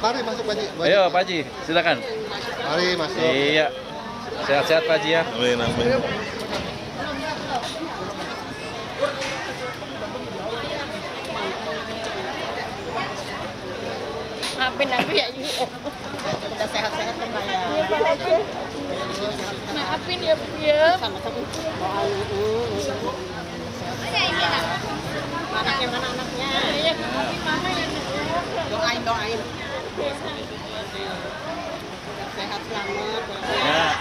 Mari masuk Pak Haji. Ayo Pak Haji, silakan. Mari masuk. Iya. Sehat-sehat Pak Haji ya. Amin, amin. Maafin aku ya Ibu. Udah sehat-sehat kembali. Iya Pak Haji. Maafin ya Bu ya. Sama-sama. Anaknya mana anaknya? Iya, maafin mama ya. Doain. Sehat selamat. Ya.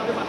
Terima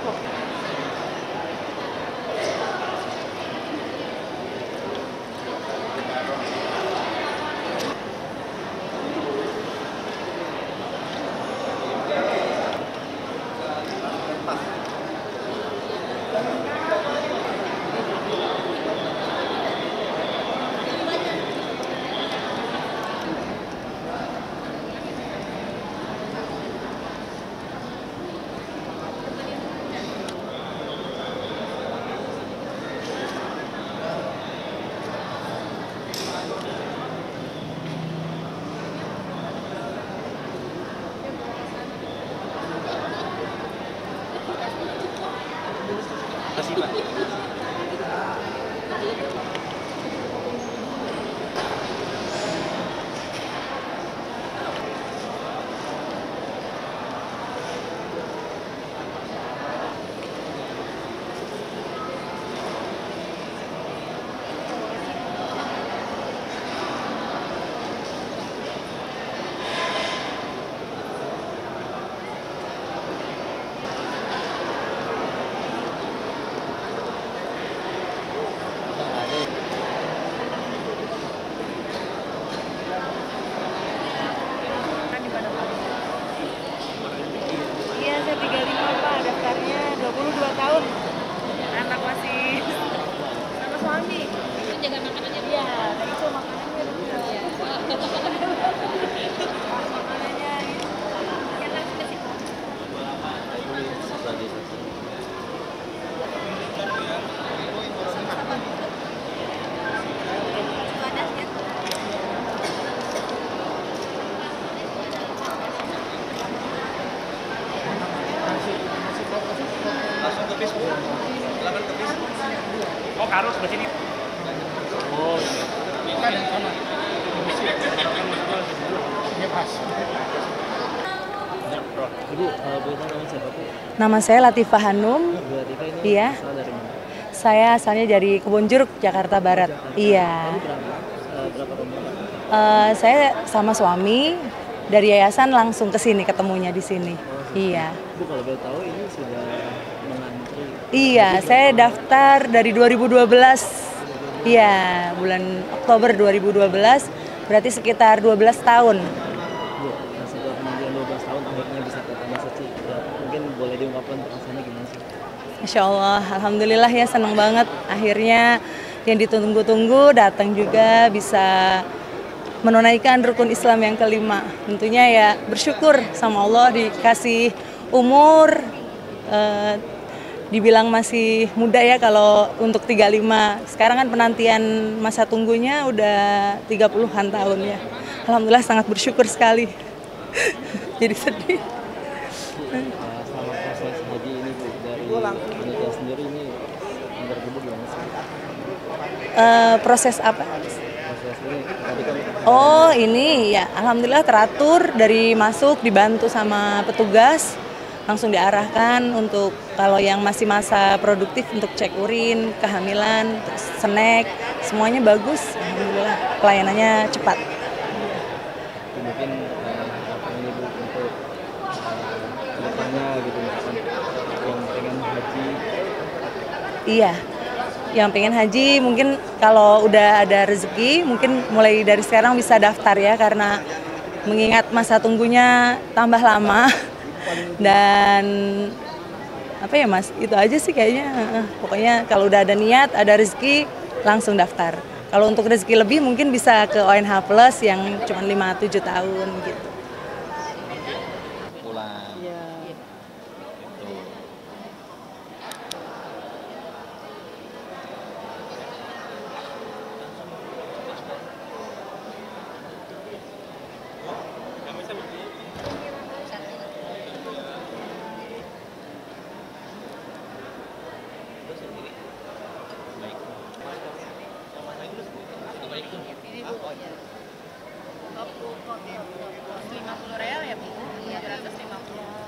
kasih Pak. Iya, saya 35 Pak, daftarnya 22 tahun. Anak masih sama suami. Jaga makanannya. Iya, itu makanannya makanannya Enak sih. Langsung ke bis, Bu. Silakan ke bis. Oh, harus ke sini. Oh, Ibu, kalau boleh tahu nama siapa Bu? Nama saya Latifah Hanum. Bu Latifah ini Iya. asal dari mana? Saya asalnya dari Kebonjeruk, Jakarta Barat. Iya. Tadi berapa rombongan? Saya sama suami dari yayasan langsung ke sini, ketemunya di sini. Iya. Bu, kalau boleh tahu ini sudah mengantri. Iya, saya daftar dari 2012. Iya, bulan Oktober 2012, berarti sekitar 12 tahun. Bu, setelah penantian 12 tahun akhirnya bisa ke Tanah Suci. Ya, mungkin boleh diungkapkan perasaannya gimana sih? Masya Allah, alhamdulillah ya, senang banget. Akhirnya yang ditunggu-tunggu datang juga, bisa menunaikan rukun Islam yang kelima. Tentunya ya bersyukur sama Allah dikasih umur, dibilang masih muda ya kalau untuk 35. Sekarang kan penantian masa tunggunya udah 30-an tahun ya. Alhamdulillah sangat bersyukur sekali. Jadi sedih. Selama proses haji ini Bu, dari panitia sendiri ini menurut Ibu gimana sih? Proses apa? Proses ini tadi kan Oh ini ya, alhamdulillah teratur dari masuk dibantu sama petugas, langsung diarahkan untuk kalau yang masih masa produktif untuk cek urin, kehamilan, terus snack, semuanya bagus, alhamdulillah pelayanannya cepat. mungkin apa ini Bu untuk kedepannya gitu misalkan yang pengen haji Iya, yang pengen haji mungkin kalau udah ada rezeki mungkin mulai dari sekarang bisa daftar ya karena mengingat masa tunggunya tambah lama dan apa ya Mas, itu aja sih kayaknya. Pokoknya kalau udah ada niat, ada rezeki langsung daftar. Kalau untuk rezeki lebih mungkin bisa ke ONH Plus yang cuma 5-7 tahun gitu. pulang. Real ya Bu? 750.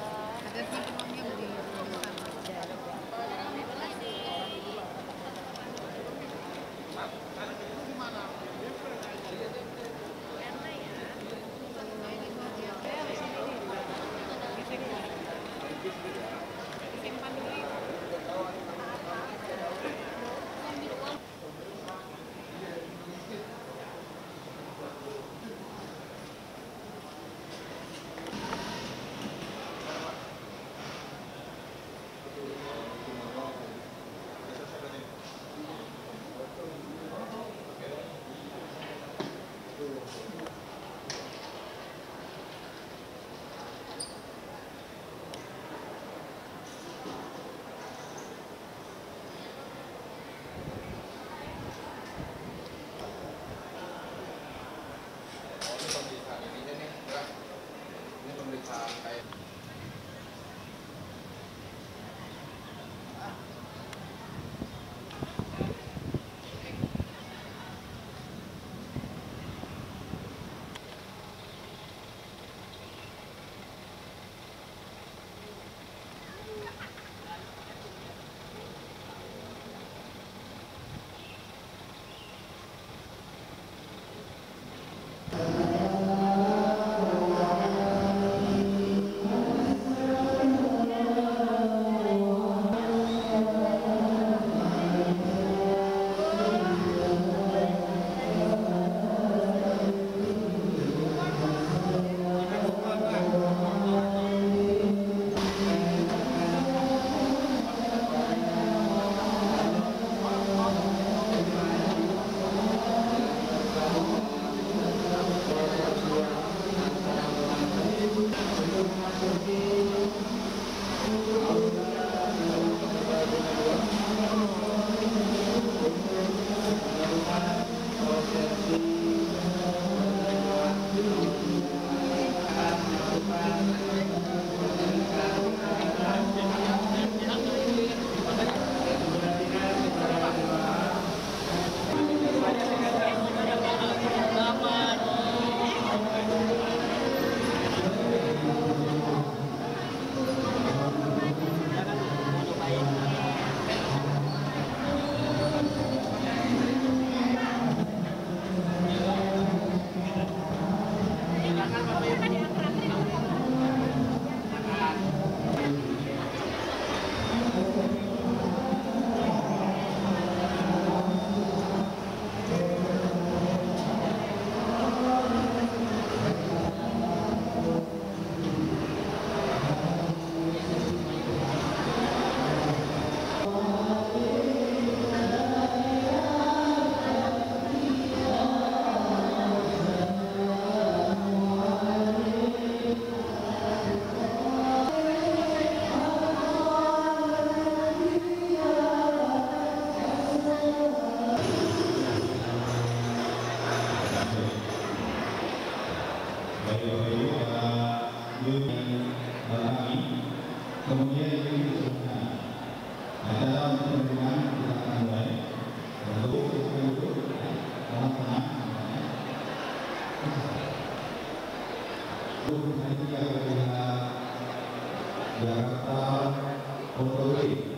Assalamualaikum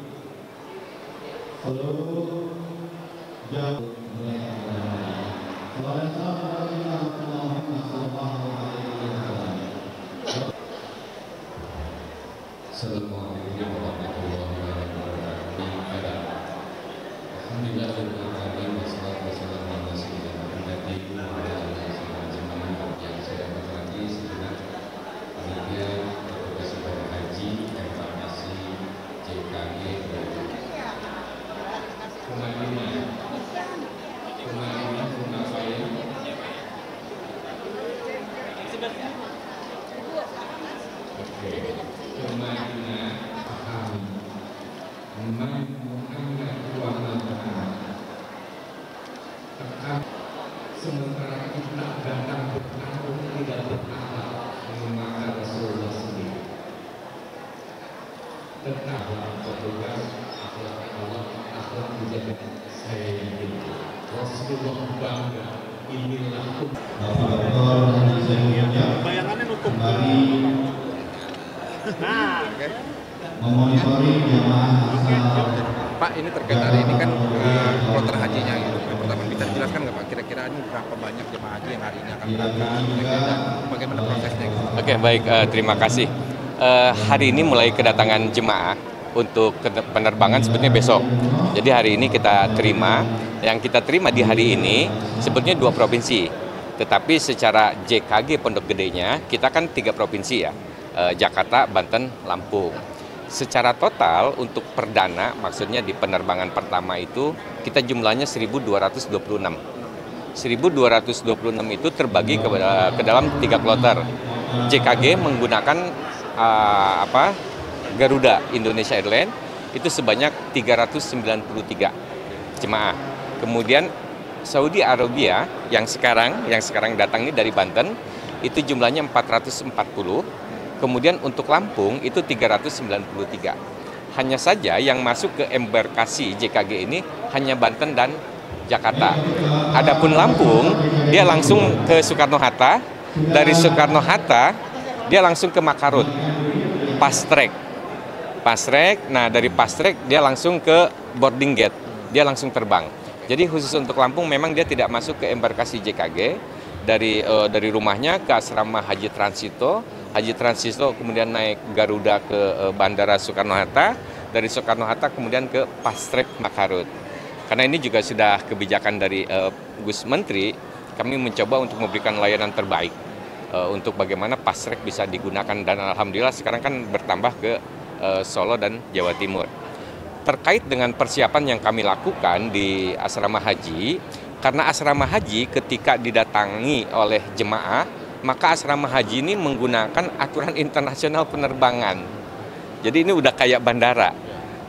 warahmatullahi wabarakatuh. Alhamdulillahirrahmanirrahim. Wassalatu wassalamu ala sayyidina Muhammadin wa ala alihi ajma'in. Yang saya hormati segenap panitia Organisasi Haji Embarkasi JKG Kemadinah Munafaya Kemadinah paham Muhammad tetap sementara kita datang bertahun tidak bertahan menggunakan Rasulullah sendiri tetap petugas akhlak Allah akhlak menjaga saya yakin Rasulullah bangga inilah Bapak Dr. Bayangannya nutup. Nah, memonitoring jamaah asal. Pak, ini terkait hari ini kan kloter hajinya gitu. Yang pertama bisa dijelaskan nggak Pak? Kira-kira ini berapa banyak jemaah haji yang hari ini akan berangkat? Dan bagaimana prosesnya? Gitu? Oke, baik. Terima kasih. Hari ini mulai kedatangan jemaah untuk penerbangan sebetulnya besok. Jadi hari ini kita terima. Yang kita terima di hari ini sebetulnya 2 provinsi. Tetapi secara JKG Pondok Gedenya kita kan 3 provinsi ya. Jakarta, Banten, Lampung. Secara total untuk perdana, maksudnya di penerbangan pertama itu kita jumlahnya 1.226. 1.226 itu terbagi ke dalam 3 kloter. JKG menggunakan Garuda Indonesia Airlines itu sebanyak 393 jemaah. Kemudian Saudi Arabia yang sekarang datang ini dari Banten itu jumlahnya 440. Kemudian untuk Lampung itu 393. Hanya saja yang masuk ke embarkasi JKG ini hanya Banten dan Jakarta. Adapun Lampung, dia langsung ke Soekarno-Hatta. Dari Soekarno-Hatta, dia langsung ke Makarut. Fast track, nah dari fast track dia langsung ke boarding gate. Dia langsung terbang. Jadi khusus untuk Lampung memang dia tidak masuk ke embarkasi JKG. Dari rumahnya ke asrama Haji Transito kemudian naik Garuda ke Bandara Soekarno-Hatta, dari Soekarno-Hatta kemudian ke Fast Track Makarut. Karena ini juga sudah kebijakan dari Gus Menteri, kami mencoba untuk memberikan layanan terbaik untuk bagaimana Fast Track bisa digunakan dan alhamdulillah sekarang kan bertambah ke Solo dan Jawa Timur. Terkait dengan persiapan yang kami lakukan di asrama haji, karena asrama haji ketika didatangi oleh jemaah, maka asrama haji ini menggunakan aturan internasional penerbangan. Jadi ini udah kayak bandara.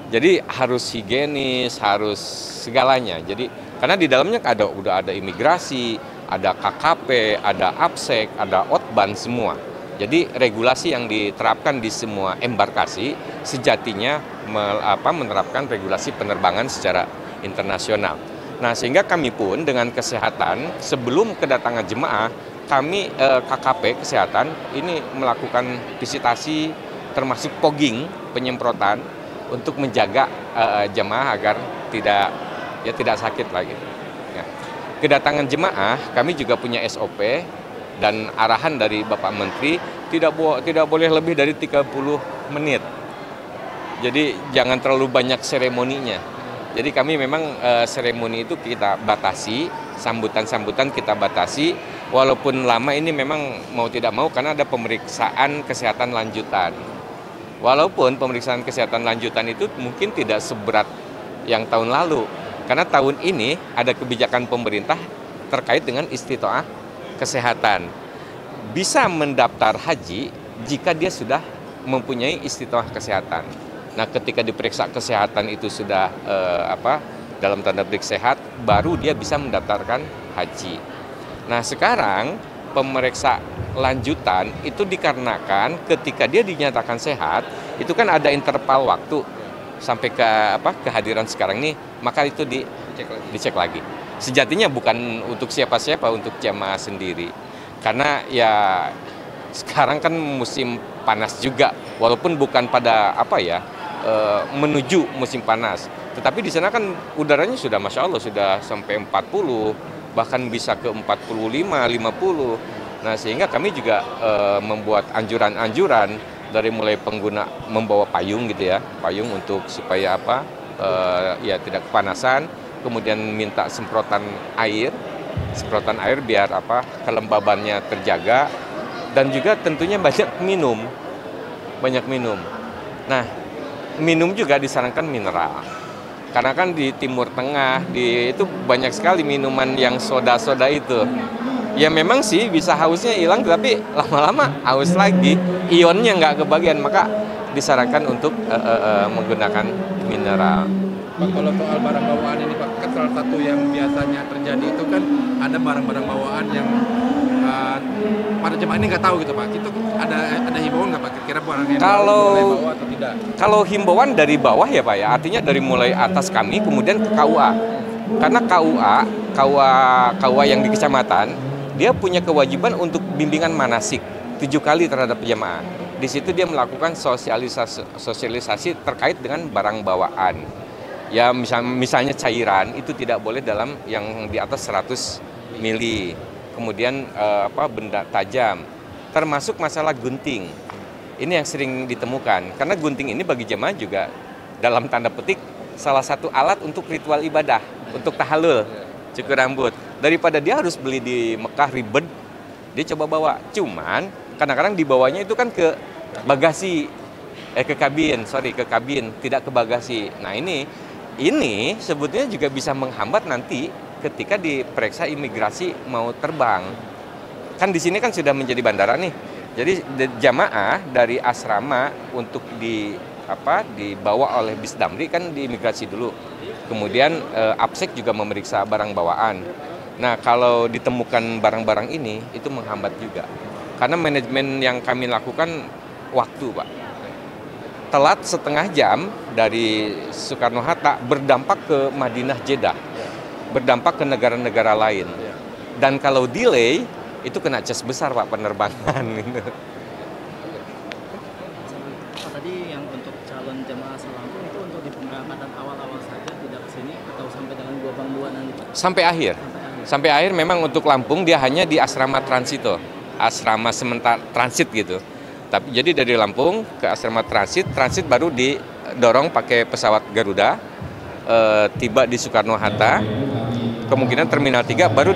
Jadi harus higienis, harus segalanya. Jadi karena di dalamnya udah ada imigrasi, ada KKP, ada APSEC, ada OTBAN semua. Jadi regulasi yang diterapkan di semua embarkasi sejatinya menerapkan regulasi penerbangan secara internasional. Nah, sehingga kami pun dengan kesehatan sebelum kedatangan jemaah kami KKP kesehatan ini melakukan visitasi termasuk fogging, penyemprotan untuk menjaga jemaah agar tidak sakit lagi. Ya. Kedatangan jemaah kami juga punya SOP dan arahan dari Bapak Menteri tidak boleh lebih dari 30 menit. Jadi jangan terlalu banyak seremoninya. Jadi kami memang seremoni itu kita batasi, sambutan-sambutan kita batasi, walaupun lama ini memang mau tidak mau karena ada pemeriksaan kesehatan lanjutan. Walaupun pemeriksaan kesehatan lanjutan itu mungkin tidak seberat yang tahun lalu, karena tahun ini ada kebijakan pemerintah terkait dengan istitoah kesehatan. Bisa mendaftar haji jika dia sudah mempunyai istitoah kesehatan. Nah, ketika diperiksa kesehatan itu sudah dalam tanda petik sehat, baru dia bisa mendaftarkan haji. Nah, sekarang pemeriksa lanjutan itu dikarenakan ketika dia dinyatakan sehat, itu kan ada interval waktu sampai ke kehadiran sekarang nih, maka itu dicek lagi. Sejatinya bukan untuk siapa-siapa, untuk jamaah sendiri. Karena ya sekarang kan musim panas juga, walaupun bukan pada menuju musim panas. Tetapi di sana kan udaranya sudah Masya Allah sudah sampai 40, bahkan bisa ke 45, 50. Nah sehingga kami juga membuat anjuran-anjuran dari mulai pengguna membawa payung gitu ya, payung untuk supaya apa ya tidak kepanasan, kemudian minta semprotan air biar apa kelembabannya terjaga, dan juga tentunya banyak minum. Nah minum juga disarankan mineral. Karena kan di Timur Tengah, itu banyak sekali minuman yang soda-soda itu. Ya memang sih bisa hausnya hilang, tapi lama-lama haus lagi. Ionnya nggak kebagian, maka disarankan untuk menggunakan mineral. Pak, kalau soal barang bawaan ini Pak, kan salah satu yang biasanya terjadi itu kan ada barang-barang bawaan yang para jemaah ini nggak tahu gitu Pak. Itu ada himbauan nggak Pak? Kira-kira barang yang boleh bawa atau tidak? Kalau himbauan dari bawah ya Pak ya, artinya dari mulai atas kami kemudian ke KUA. Karena KUA yang di kecamatan, dia punya kewajiban untuk bimbingan manasik 7 kali terhadap jemaah. Di situ dia melakukan sosialisasi terkait dengan barang bawaan. Ya misalnya cairan itu tidak boleh dalam yang di atas 100 mili. Kemudian benda tajam, termasuk masalah gunting. Ini yang sering ditemukan. Karena gunting ini bagi jemaah juga dalam tanda petik salah satu alat untuk ritual ibadah, untuk tahallul, cukur rambut. Daripada dia harus beli di Mekah ribet, dia coba bawa. Cuman kadang-kadang dibawanya itu kan ke bagasi, ke kabin, tidak ke bagasi. Nah ini sebetulnya juga bisa menghambat nanti ketika diperiksa imigrasi mau terbang. Kan di sini kan sudah menjadi bandara nih. Jadi jamaah dari asrama untuk dibawa oleh bis Damri kan di imigrasi dulu. Kemudian APSEC juga memeriksa barang bawaan. Nah, kalau ditemukan barang-barang ini itu menghambat juga. Karena manajemen yang kami lakukan waktu, Pak. Telat setengah jam dari Soekarno-Hatta berdampak ke Madinah Jeddah, berdampak ke negara-negara lain. Dan kalau delay, itu kena cas besar Pak penerbangan. Tadi yang untuk calon jemaah asal Lampung itu untuk di pemberangkatan awal-awal saja tidak ke sini atau sampai dengan gelombang 2 nanti Pak? Sampai akhir memang untuk Lampung dia hanya di asrama transito, asrama sementara transit gitu. Tapi jadi dari Lampung ke asrama transit baru didorong pakai pesawat Garuda, tiba di Soekarno-Hatta, kemungkinan Terminal 3 baru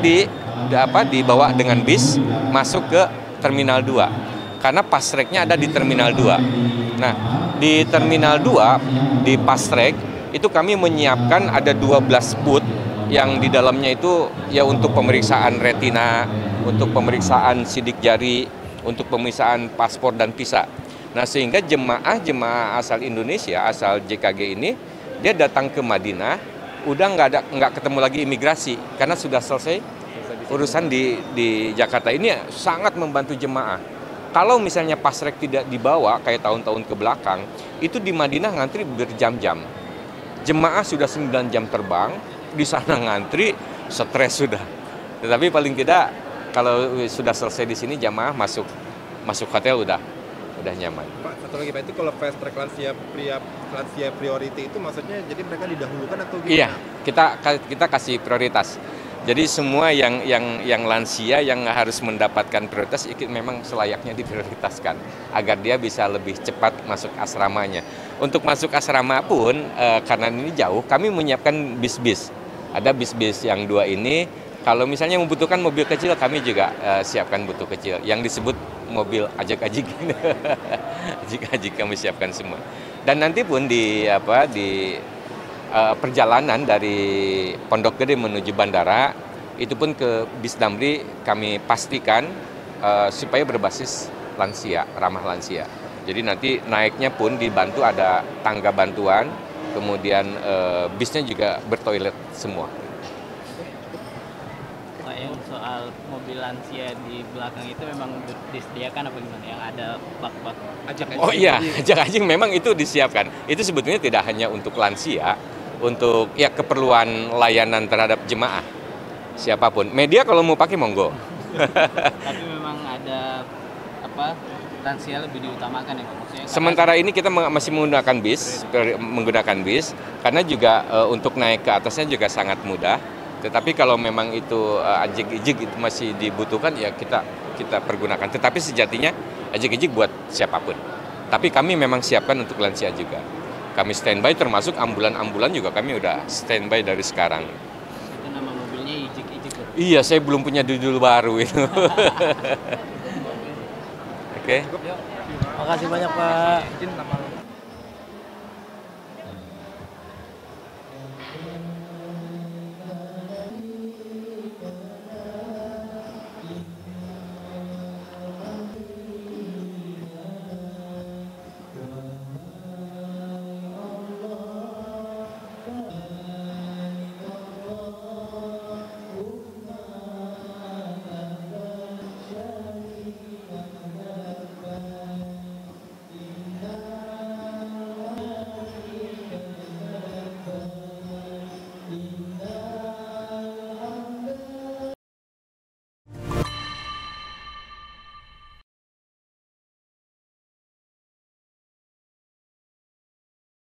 dibawa dengan bis masuk ke Terminal 2. Karena fast track-nya ada di Terminal 2. Nah, di Terminal 2 di fast track itu kami menyiapkan ada 12 booth yang di dalamnya itu ya untuk pemeriksaan retina, untuk pemeriksaan sidik jari, untuk pemeriksaan paspor dan visa. Nah sehingga jemaah asal Indonesia, asal JKG ini, dia datang ke Madinah, udah nggak ketemu lagi imigrasi karena sudah selesai urusan di Jakarta. Ini sangat membantu jemaah. Kalau misalnya pasrek tidak dibawa kayak tahun-tahun ke belakang, itu di Madinah ngantri berjam-jam. Jemaah sudah 9 jam terbang, di sana ngantri, stres sudah. Tetapi paling tidak kalau sudah selesai di sini jamaah masuk hotel udah nyaman. Pak, satu lagi Pak, itu kalau fast track lansia priority itu maksudnya jadi mereka didahulukan atau gimana? Iya, kita kasih prioritas. Jadi semua yang lansia yang harus mendapatkan prioritas itu memang selayaknya diprioritaskan agar dia bisa lebih cepat masuk asramanya. Untuk masuk asrama pun karena ini jauh, kami menyiapkan bis-bis. Ada bis-bis yang 2 ini. Kalau misalnya membutuhkan mobil kecil, kami juga siapkan butuh kecil. Yang disebut mobil ajak-ajik, ajik-ajik kami siapkan semua. Dan nanti pun di perjalanan dari Pondok Gede menuju bandara, itu pun ke bis Damri kami pastikan supaya berbasis lansia, ramah lansia. Jadi nanti naiknya pun dibantu ada tangga bantuan, kemudian bisnya juga bertoilet semua. Soal mobil lansia di belakang itu memang disediakan apa gimana? Yang ada bak-bak ajak-ajik? Oh iya, ajak-ajik memang itu disiapkan. Itu sebetulnya tidak hanya untuk lansia, untuk ya keperluan layanan terhadap jemaah siapapun. Media kalau mau pakai monggo. Tapi memang ada lansia lebih diutamakan ya Pak? Maksudnya Sementara ini kita masih menggunakan bis karena juga untuk naik ke atasnya juga sangat mudah. Tetapi kalau memang itu ajik-ijik itu masih dibutuhkan ya kita pergunakan. Tetapi sejatinya ajik-ijik buat siapapun. Tapi kami memang siapkan untuk lansia juga. Kami standby termasuk ambulan-ambulan juga kami udah standby dari sekarang. itu nama mobilnya ijik-ijik. Iya, saya belum punya judul baru itu. Oke. Makasih banyak Pak. Izin nama